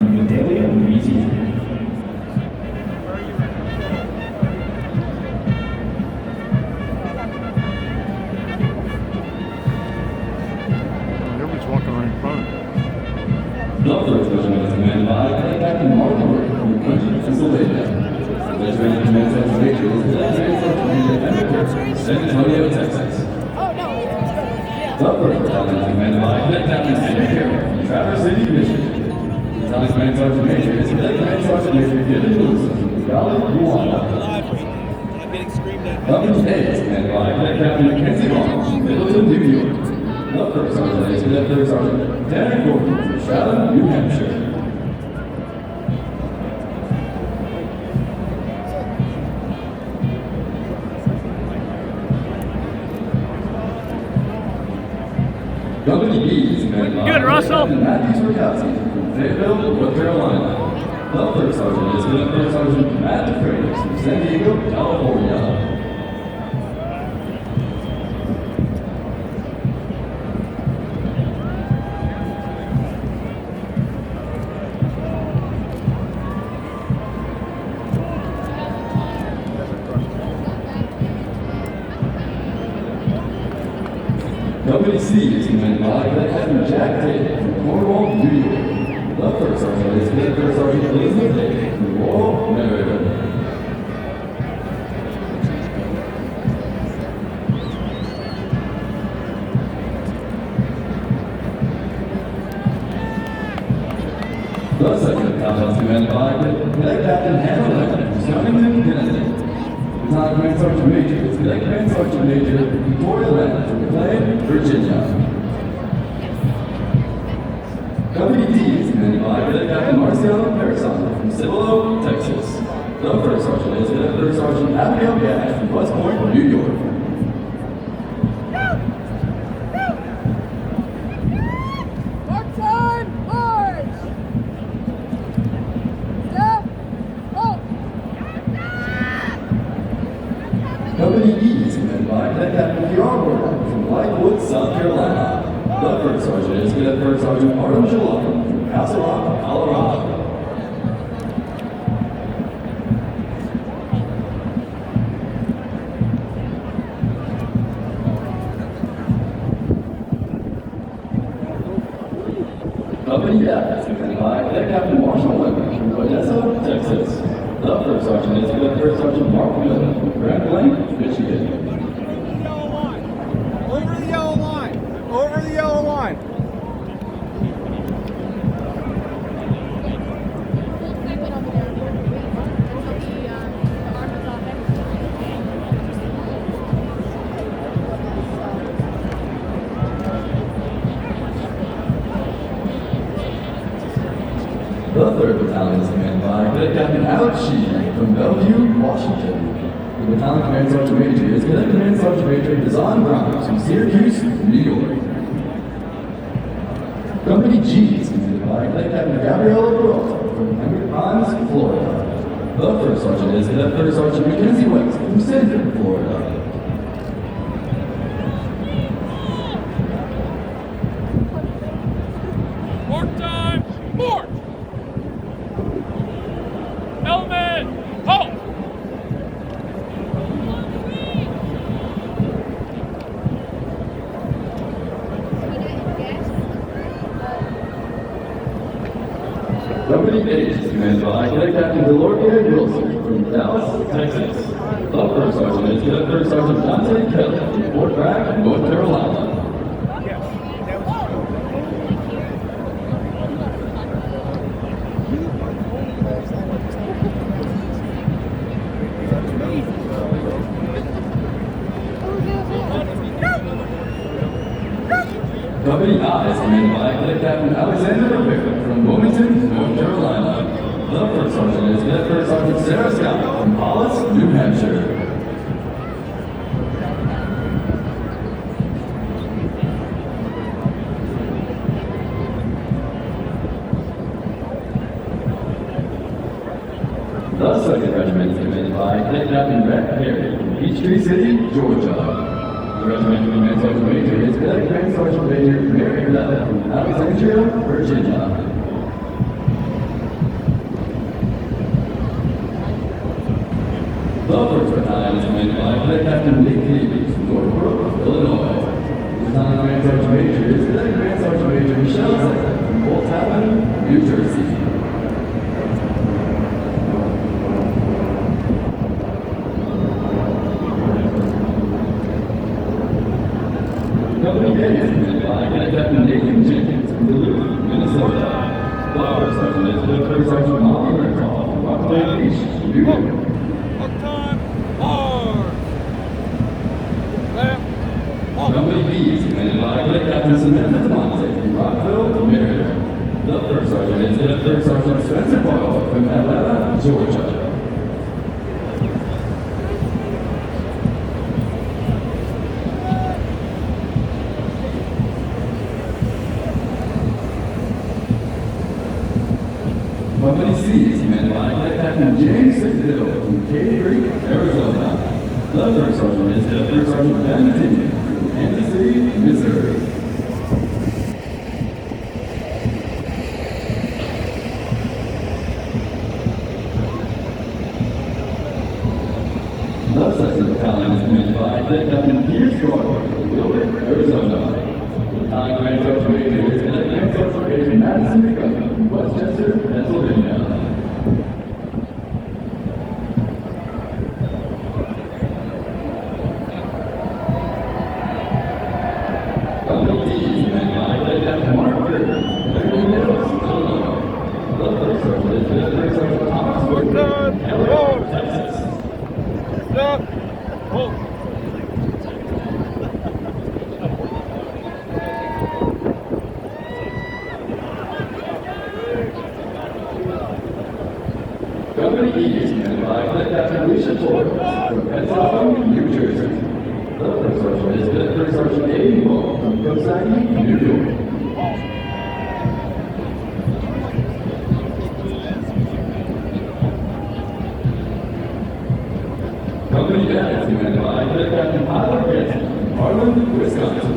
Medallia, Louisiana. Everybody's walking right in front. The first regiment is commanded by Captain Mark Murray from Clinton, Pennsylvania. The regiment commands as major is Cadet San Antonio, Texas. The first battalion is commanded by Cadet Captain Henry Carey from Traverse City, Michigan. The battalion's command sergeant major is Cadet Command Sergeant Major Gideon Lewis from Gala, Rwanda. I'm getting screamed at. Company A is commanded by Cadet Captain Mackenzie Long from Middleton, New York. The first sergeant is Cadet Third Sergeant Danny Gordon from Chatham, New Hampshire. Company B is commanded by Good, Russell. Captain Matthew Swarkowski from Fayetteville, North Carolina. The first sergeant is Cadet Third Sergeant Matt DeFreitas from San Diego, California. Company C is commanded by Cadet Captain Jack Tate from Cornwall, New York. The first sergeant is Cadet First Sergeant Elizabeth Tate from Laurel, Maryland. The second battalion is commanded by Cadet Captain Hannah Lemon from Stonington, Tennessee. The battalion command sergeant major is Cadet Command Sergeant Major Victoria Lemon from McLean, Virginia. Company D is commanded by Cadet Captain Marcelo Perisano from Cibolo, Texas. The first sergeant is Cadet Third Sergeant Abigail Gash from West Point, New York. Company E is commanded by Cadet Captain Kiara Gordon from Lightwood, South Carolina. The first sergeant is Cadet First Sergeant Artem Shalom from Castle Rock, Colorado. Company F is commanded by Cadet Captain Marshall Lemon from Odessa, Texas. The first sergeant is Cadet First Sergeant Mark Miller from Grand Blanc, Michigan. Over the yellow line. Over the yellow line. The third battalion is commanded by Cadet Captain Alex Sheehan from Bellevue, Washington. The battalion command sergeant major is Cadet Command Sergeant Major Dazon Brown from Syracuse, New York. Company G is commanded by Cadet Captain Gabriella Peralta from Henry Pines, Florida. The first sergeant is Cadet Third Sergeant Mackenzie West from Central, Florida. Mark time! March! Element! Halt! Company H is commanded by Cadet Captain Delorque Wilson from Dallas, Texas. The first sergeant is Cadet Third Sergeant Dante Kelly from Fort Bragg, North Carolina. Company I is commanded by Cadet Captain Alexander Rivera from Wilmington, North Carolina. The first sergeant is Cadet First Sergeant Sarah Scott from Hollis, New Hampshire. The second regiment is commanded by Cadet Captain Brett Perry from Peachtree City, Georgia. The regiment command sergeant major is Cadet Command Sergeant Major Mary Bell from Alexandria, Virginia. first battalion is commanded by Cadet Captain Nick Davies from Northbrook, Illinois. Lieutenant Grand Sergeant Major is Cadet Grand Sergeant Major Michelle Zeta from Old Tavern, New Jersey. Company A is commanded by Cadet Captain Nathan Jenkins from Duluth, Minnesota. First Sergeant is Cadet Third Sergeant Molly Rentoff from Rockland Beach, New York. Hook time. Hard. Left. Halt. Company B is commanded by Cadet Captain Samantha Monte from Rockville, Maryland. The first sergeant is Cadet Third Sergeant Spencer Boyle from Atlanta, Georgia. Company C is commanded by Cadet Captain James Sickville from Cave Creek, Arizona. The third sergeant is Cadet Third Sergeant Ben Tinney from Kansas City, Missouri. The second battalion is commanded by Cadet Captain Pierce Gordon from Wilbur, Arizona. Lieutenant Grand Sergeant Major is Cadet Grand Sergeant Major Madison McGovern from Westchester, Pennsylvania. Company D is commanded by Cadet Captain Mark Burton from Beverly Hills, Illinois. The third sergeant is Cadet Third Sergeant Thomas Woodward from Amarillo, Texas. Stop. Halt. Company E is commanded by Cadet Captain Alicia Torres from Pensacola, New Jersey. The first sergeant is Cadet Third Sergeant Amy Moe from Coxsackie, New York. Company F is commanded by Cadet Captain Tyler Getson from Harlan, Wisconsin.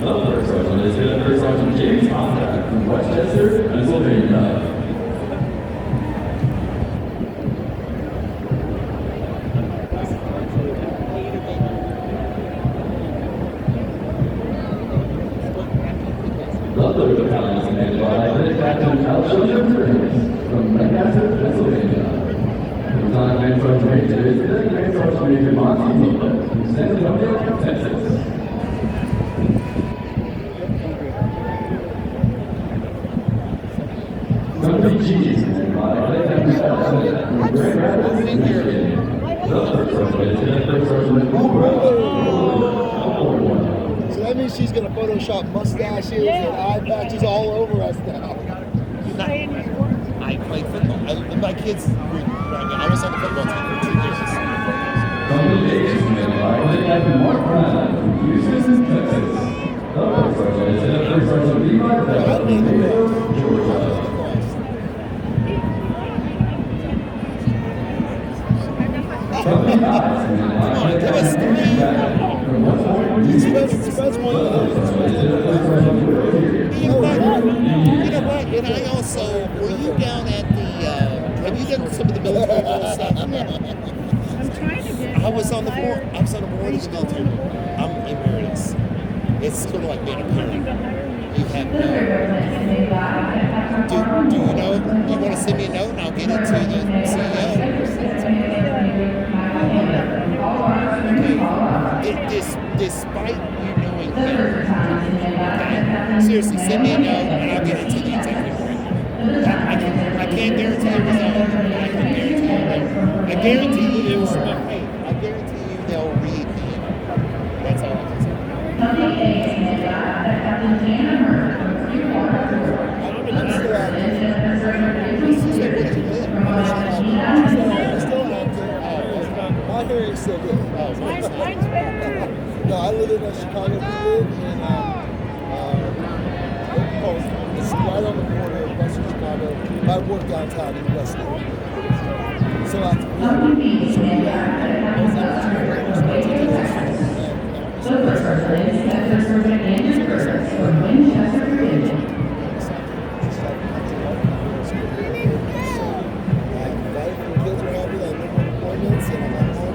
The first sergeant is Cadet Third Sergeant James Contact from Westchester, Pennsylvania. The third battalion is commanded by Cadet Captain Alshon from Lancaster, Pennsylvania. Lieutenant Grand Sergeant Major is Cadet Grand Sergeant Major Monty Lopez from San Antonio, Texas. Company G is commanded by Cadet Captain Alshon from Grand Rapids, Michigan. The third sergeant is Cadet Third Sergeant California. So that means she's going to Photoshop mustaches and eye patches all over us now. I played football. My kids, I was on the football team for 2 years. Company H is commanded by Cadet Captain Mark Brown from Houston, Texas. The first sergeant is Cadet Third Sergeant Levi Bell from Mayfield, Georgia. Company I is commanded by Cadet Captain Steve Batten from West Point, New York. The first sergeant is Cadet Third Sergeant Will Pearson You know from what? New You know York. what? And I also, were you down at the, have you done some of the military bowl stuff? I'm trying to get. I was on the board of the military board. I'm emeritus. It's sort of like being a parent. You have do you know, you want to send me a note and I'll get it to the CEO? Despite you knowing him, okay? Seriously, send me a note and I'll get it to the executive director. I can't guarantee a result, but I can guarantee you that. I guarantee you they'll read the email. That's all I can say. My hair is so good. Mine's better. No, I live in Chicago. We live in it's right on the border of Western Chicago. I work downtown in West Loop. So I kids are happy, I live in appointments, and I'm at home.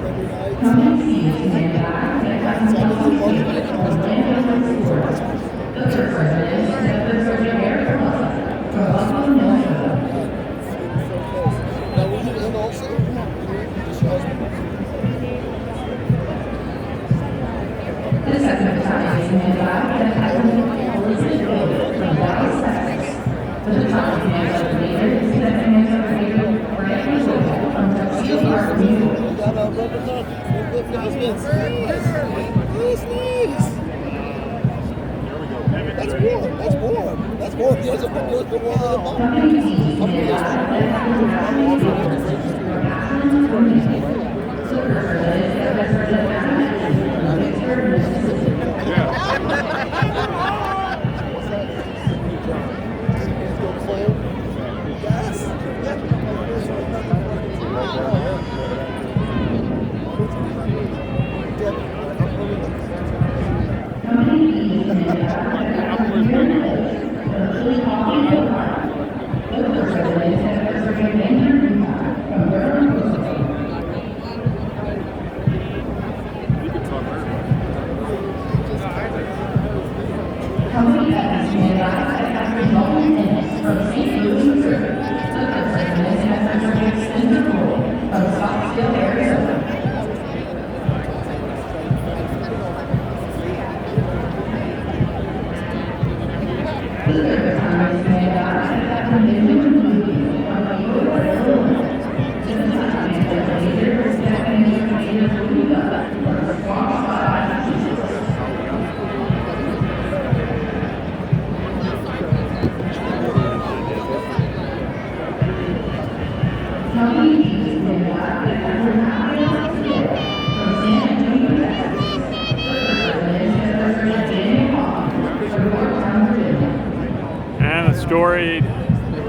And the storied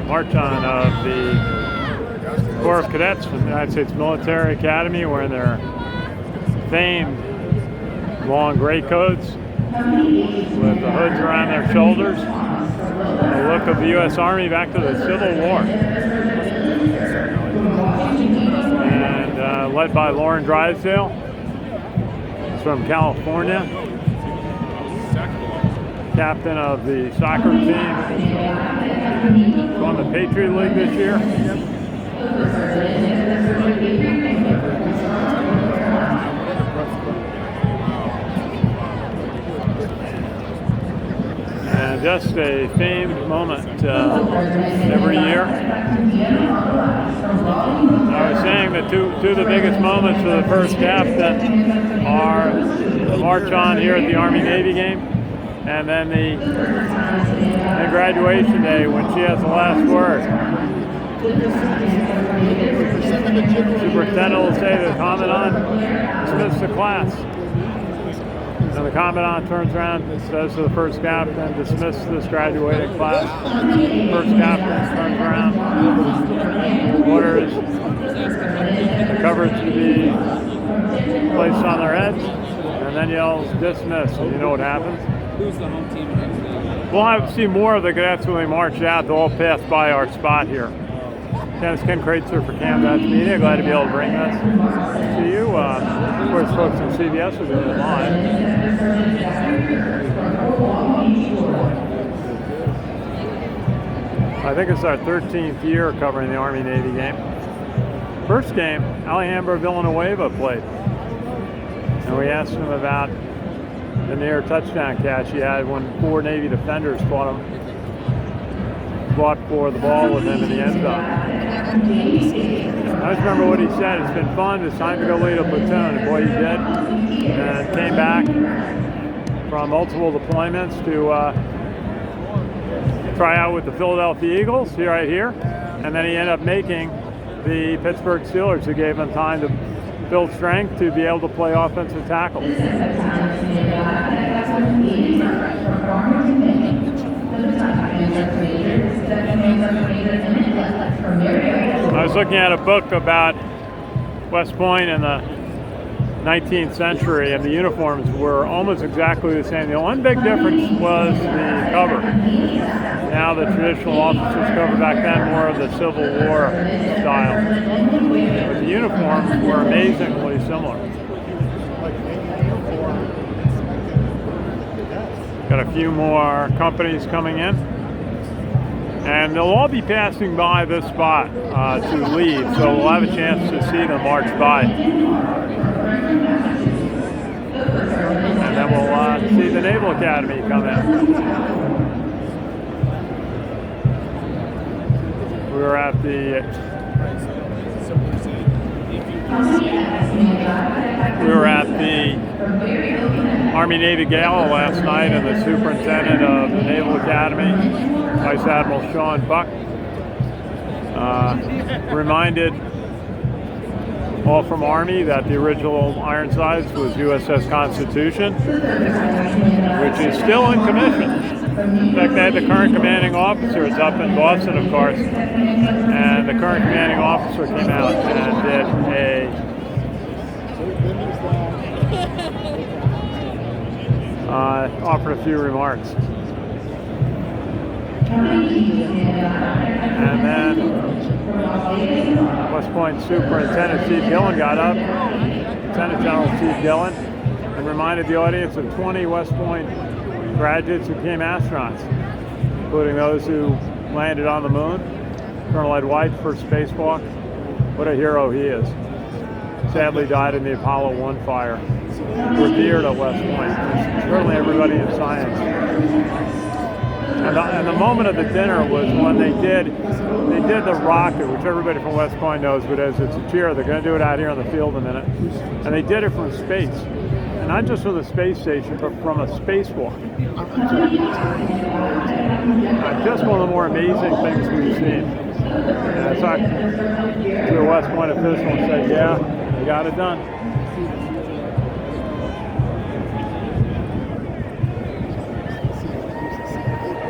march on of the Corps of Cadets from the United States Military Academy, wearing their famed long gray coats with the hoods around their shoulders. The look of the U.S. Army back to the Civil War. And led by Lauren Drysdale. He's from California. Captain of the soccer team. Won the Patriot League this year. And just a famed moment every year. I was saying that two of the biggest moments for the first captain are the march on here at the Army-Navy game, and then the graduation day when she has the last word. Superintendent will say to the commandant, dismiss the class. And the commandant turns around and says to the first captain, dismiss this graduating class. The first captain turns around, orders the coverage to be placed on their heads, and then yells, dismiss. And you know what happens? Who's the home team? We'll see more of the cadets when they march out. They'll all pass by our spot here. Dennis Ken Kreitzer for Camdot's Media. Glad to be able to bring this to you. Of course, folks from CBS are doing it live. I think it's our 13th year covering the Army-Navy game. First game, Alejandro Villanueva played. And we asked him about the near touchdown catch he had when 4 Navy defenders fought for the ball with him in the end zone. I just remember what he said. It's been fun. It's time to go lead a platoon. And boy, he did. And came back from multiple deployments to try out with the Philadelphia Eagles, right here. And then he ended up making the Pittsburgh Steelers, who gave him time to build strength to be able to play offensive tackle. I was looking at a book about West Point in the 19th century, and the uniforms were almost exactly the same. The one big difference was the cover. Now the traditional officers cover back then more of the Civil War style. But the uniforms were amazingly similar. Got a few more companies coming in. And they'll all be passing by this spot to leave, so we'll have a chance to see them march by. And then we'll see the Naval Academy come in. We were at the Army-Navy Gala last night, and the superintendent of the Naval Academy, Vice Admiral Sean Buck, reminded all from Army that the original Ironsides was USS Constitution, which is still in commission. In fact, they had the current commanding officer, it's up in Boston, of course, and the current commanding officer came out and did offered a few remarks. And then West Point Superintendent Steve Gillen got up, Lieutenant General Steve Gillen, and reminded the audience of 20 West Point graduates who became astronauts, including those who landed on the moon. Colonel Ed White, first spacewalk. What a hero he is. Sadly died in the Apollo 1 fire. Revered at West Point. Certainly everybody in science. And the moment of the dinner was when they did the rocket, which everybody from West Point knows what it is. It's a cheer. They're going to do it out here on the field in a minute. And they did it from space. And not just from the space station, but from a spacewalk. Just one of the more amazing things we've seen. And I talked to a West Point official and said, yeah, they got it done.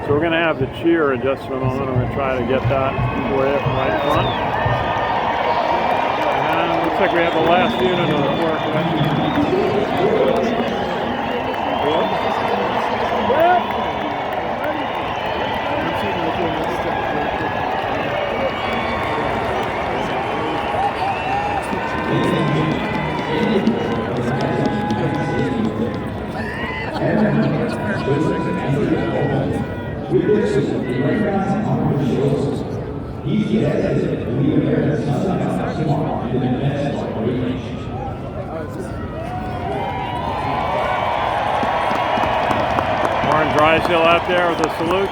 So we're going to have the cheer in just a moment. I'm going to try to get that for you from right front. And it looks like we have the last unit of the work. Warren Drysdale out there with a salute.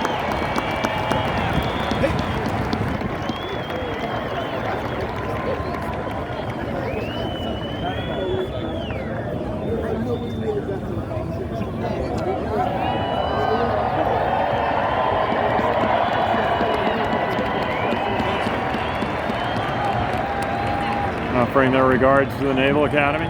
Offering their regards to the Naval Academy.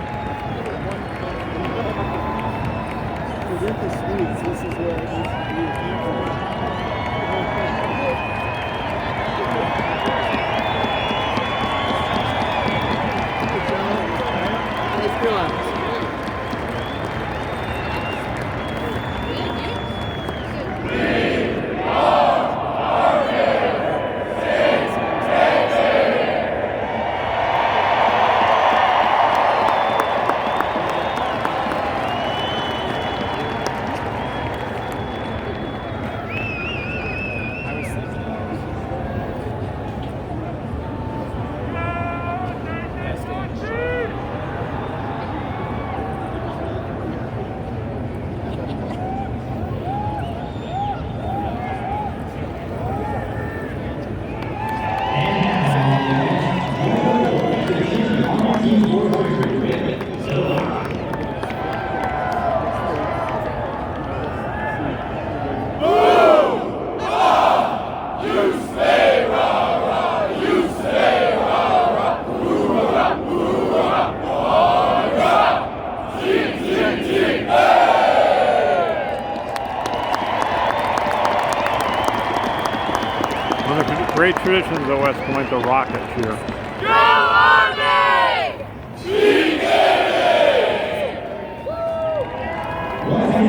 One of the great traditions at West Point, the rocket cheer. Go Army!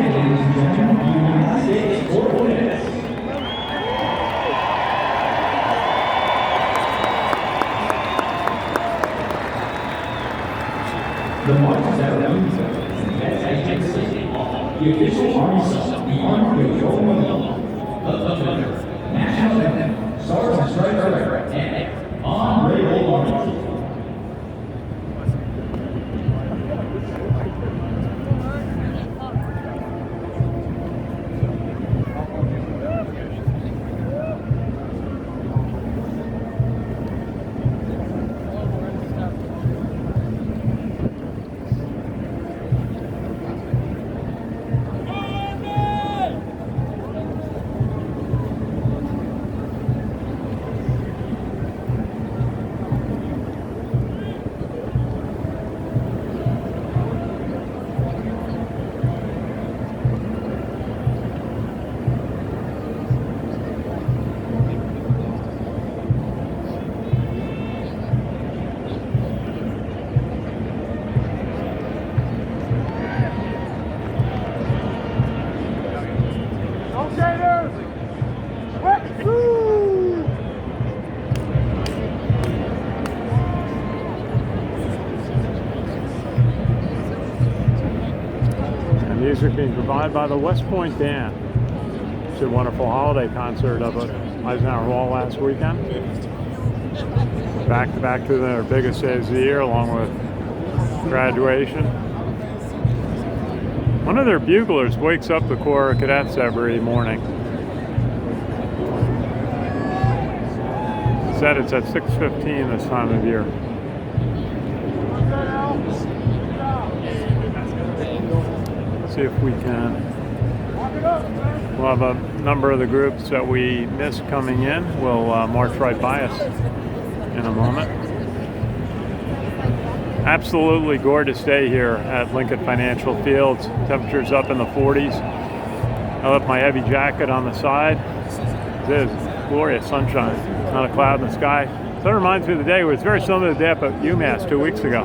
Ladies and gentlemen, United States ordnance. The marches that are used the official Army song, the Army of Joe the Thunder, National Anthem, Stars and Stripes, and On Rail Army. Music being provided by the West Point Band. It's a wonderful holiday concert up at Eisenhower Hall last weekend. Back to their biggest days of the year, along with graduation. One of their buglers wakes up the Corps of Cadets every morning. Said it's at 6:15 this time of year. See if we can We'll have a number of the groups that we missed coming in. We'll march right by us in a moment. Absolutely gorgeous day here at Lincoln Financial Fields. Temperatures up in the 40s. I left my heavy jacket on the side. It is glorious sunshine. Not a cloud in the sky. So it reminds me of the day. It was very similar to the day up at UMass 2 weeks ago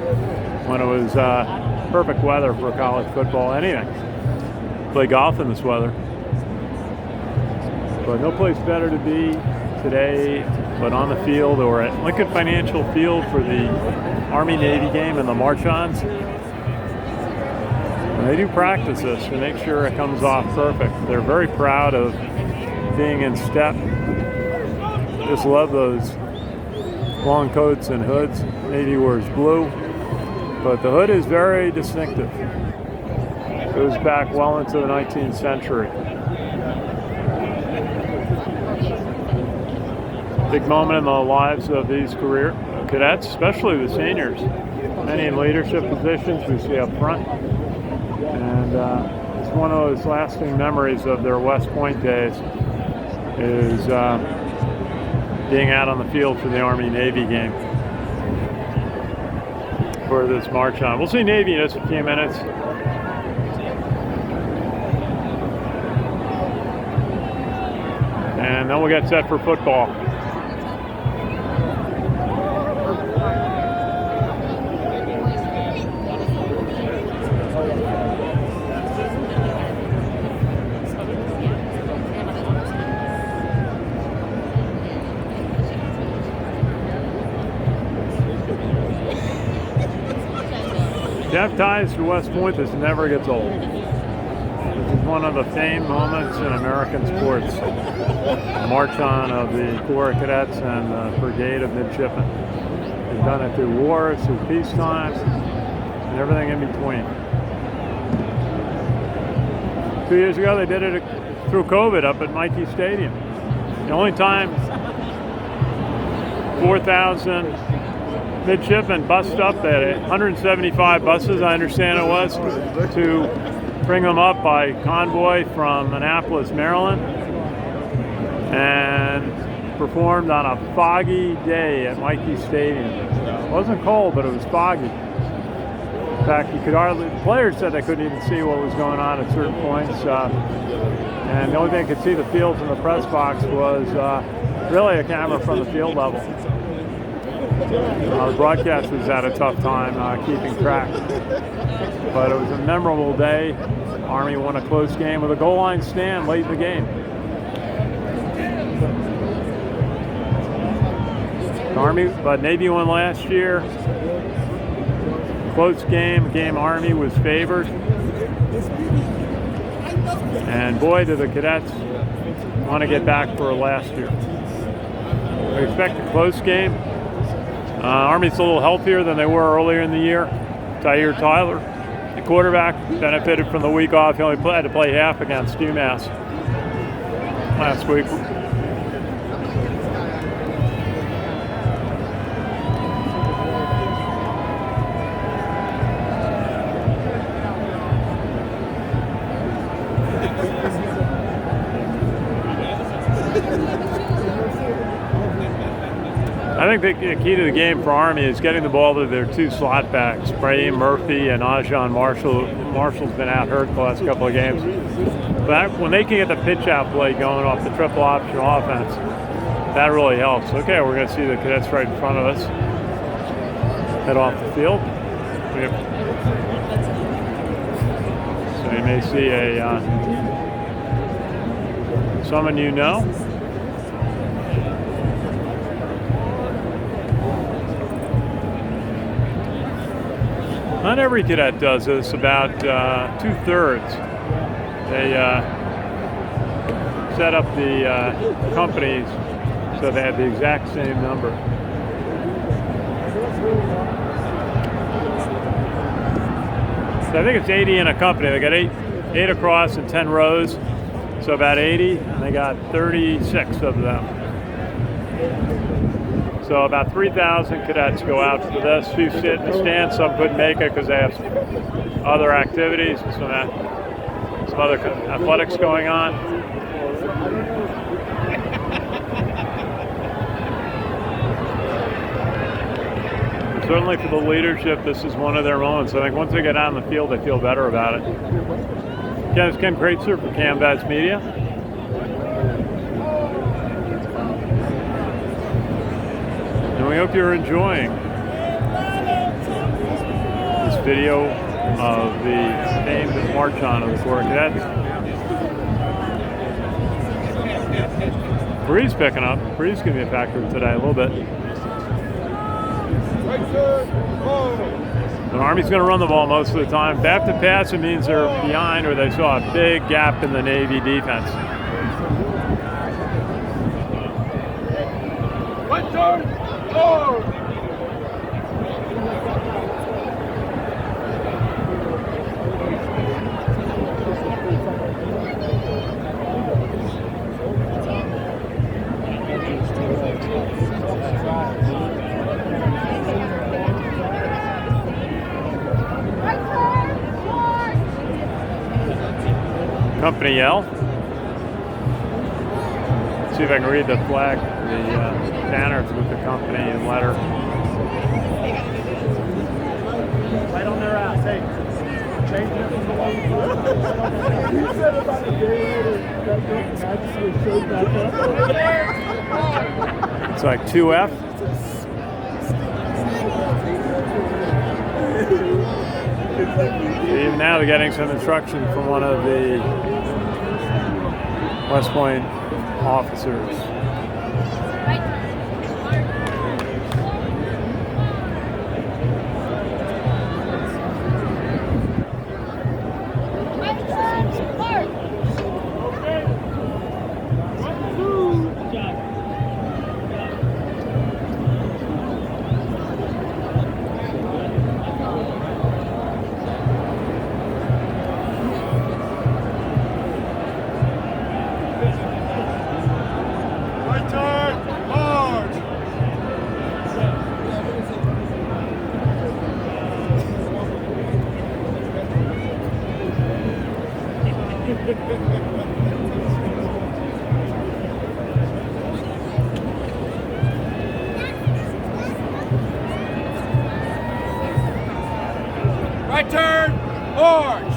when it was perfect weather for college football, anything. Play golf in this weather. But no place better to be today but on the field or at Lincoln Financial Field for the Army-Navy game and the march-ons. And they do practice this to make sure it comes off perfect. They're very proud of being in step. Just love those long coats and hoods. Navy wears blue, but the hood is very distinctive. Goes back well into the 19th century. Big moment in the lives of these career cadets, especially the seniors. Many in leadership positions we see up front. And it's one of those lasting memories of their West Point days is being out on the field for the Army-Navy game for this march on. We'll see Navy in just a few minutes. And then we'll get set for football. To have ties to West Point, this never gets old. This is one of the famed moments in American sports. The march-on of the Corps of Cadets and the Brigade of Midshipmen. They've done it through wars, through peacetime, and everything in between. 2 years ago, they did it through COVID up at Mikey Stadium. The only time 4,000 midshipmen bussed up at 175 buses, I understand it was, to bring them up by convoy from Annapolis, Maryland, and performed on a foggy day at Mikey Stadium. It wasn't cold, but it was foggy. In fact, you could hardly, the players said they couldn't even see what was going on at certain points. And the only thing they could see the field from the press box was really a camera from the field level. The broadcasters had a tough time keeping track. But it was a memorable day. Army won a close game with a goal line stand late in the game. Army, but Navy won last year. Close game. Army was favored. And boy, did the cadets want to get back for last year. We expect a close game. Army's a little healthier than they were earlier in the year. Tyler Tyler, the quarterback, benefited from the week off. He only had to play half against UMass last week. I think the key to the game for Army is getting the ball to their two slot backs, Brahim Murphy and Ajon Marshall. Marshall's been out hurt the last couple of games. But when they can get the pitch out play going off the triple option offense, that really helps. Okay, we're going to see the cadets right in front of us head off the field. So you may see someone you know. Not every cadet does this, about 2/3. They set up the companies so they have the exact same number. So I think it's 80 in a company. They got eight across and 10 rows, so about 80, and they got 36 of them. So about 3,000 cadets go out for this. Few sit in the stands. Some couldn't make it because they have other activities. some other athletics going on. Certainly for the leadership, this is one of their moments. I think once they get out on the field, they feel better about it. Again, it's Ken Kreitzer for Cadet Media. And we hope you're enjoying this video of the famed march on of the Corps of Cadets. Breeze picking up. Breeze going to be a factor today a little bit. The Army's going to run the ball most of the time. If they have to pass, it means they're behind or they saw a big gap in the Navy defense. Right turn, forward. Company yell. See if I can read the flag, the banner with the company and letter. Right on their ass, hey. Change it from the one. You said about a day later that magically showed back up. It's like 2F. Even now they're getting some instruction from one of the West Point officers. Right turn, orange.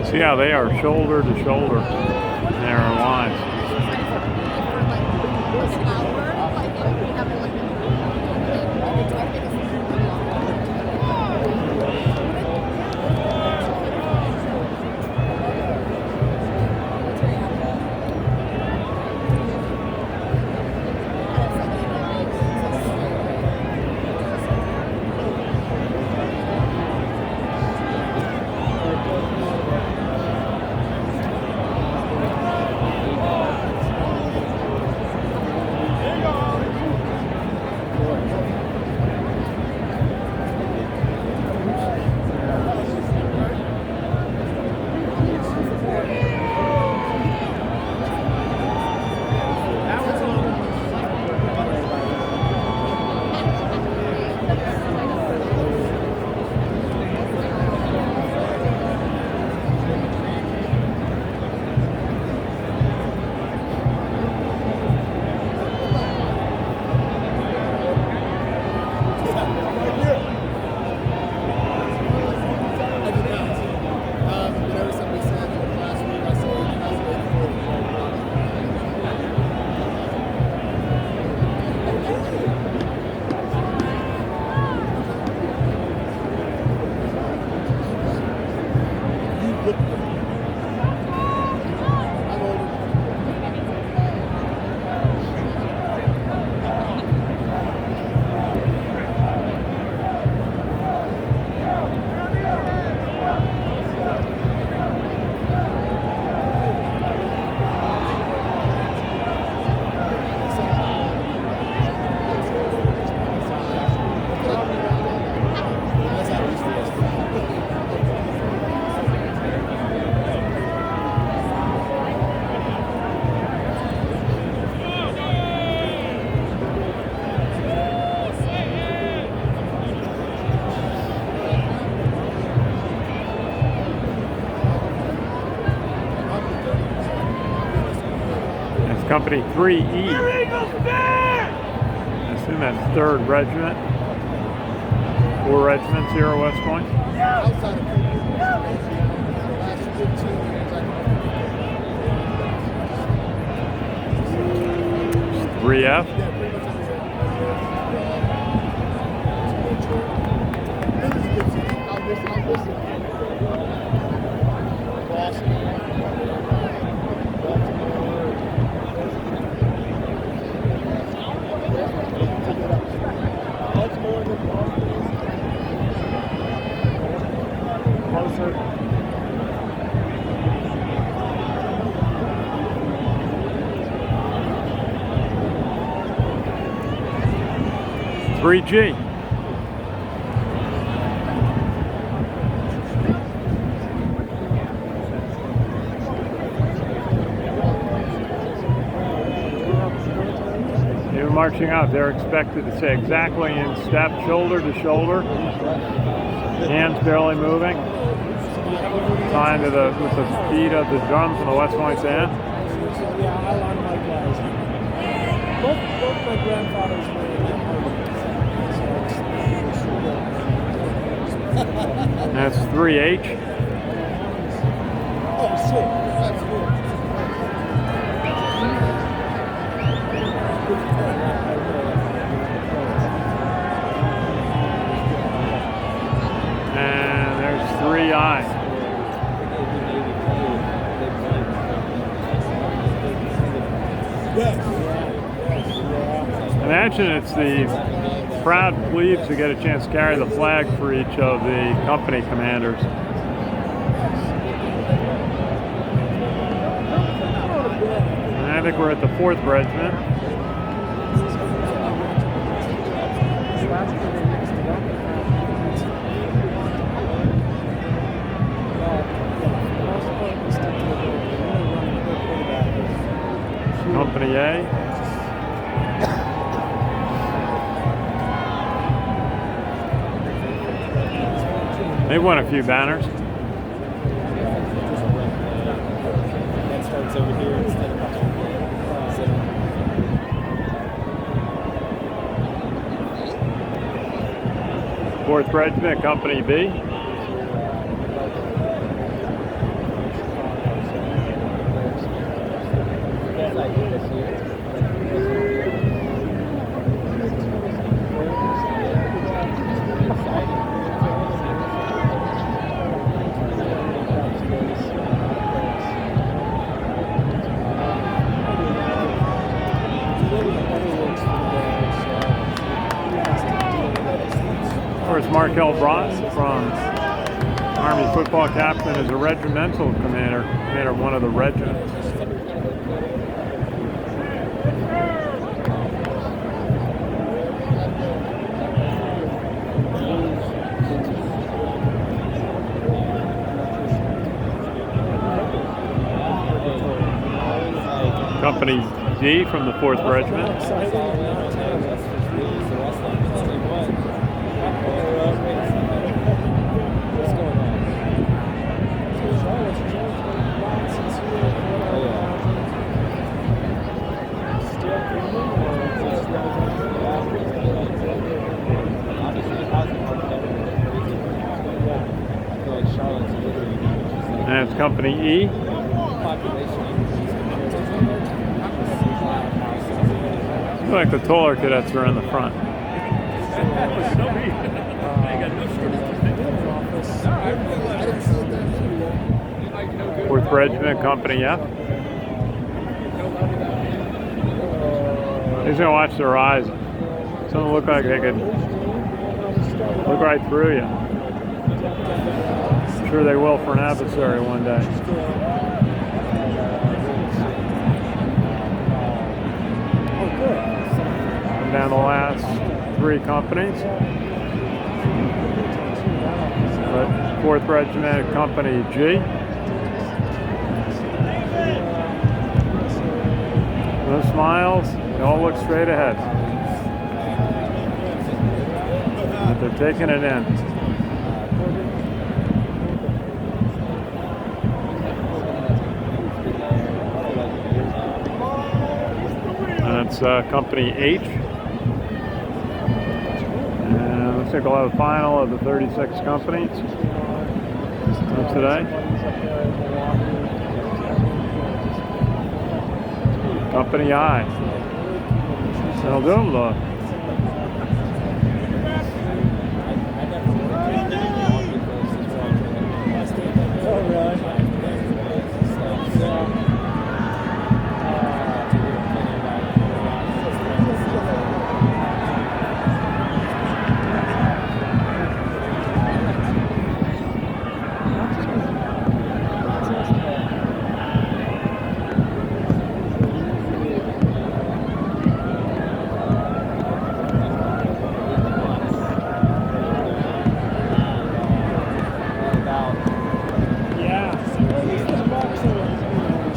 See how they are shoulder to shoulder in their lines. Company 3E. I assume that's 3rd Regiment. 4 regiments here at West Point. Outside of Cooper, the last 15 years, I 3F. Closer. 3G. They were marching out. They're expected to stay exactly in step, shoulder to shoulder, hands barely moving, signed to with the beat of the drums from the West Point band. Yeah, I like my guys. Both my grandfathers were in that party. That's 3H. Oh, shit. That's cool. And there's 3I. Imagine it's the proud plebes who get a chance to carry the flag for each of the company commanders. And I think we're at the 4th Regiment. Company A. They won a few banners. That starts over here instead of Fourth Regiment, Company B. Of course, Markel Bronson from Army football captain is a regimental commander of one of the regiments. Company D from the 4th Regiment. And it's Company E. Looks like the taller cadets are in the front. 4th Regiment, Company F. He's gonna watch their eyes. Some of them look like they could look right through you. I'm sure they will for an adversary one day. And down the last 3 companies. But 4th Regiment, Company G. No smiles, they all look straight ahead. But they're taking it in. That's Company 8. And looks like we'll have a final of the 36 companies today. Company I. That'll do them, though. Oh, really?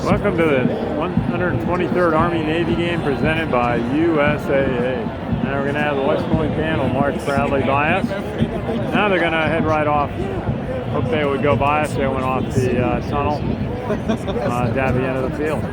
Welcome to the 123rd Army Navy game presented by USAA. Now we're going to have the West Point panel march proudly by us. Now they're going to head right off. Hope they would go by us. They went off the tunnel down the end of the field.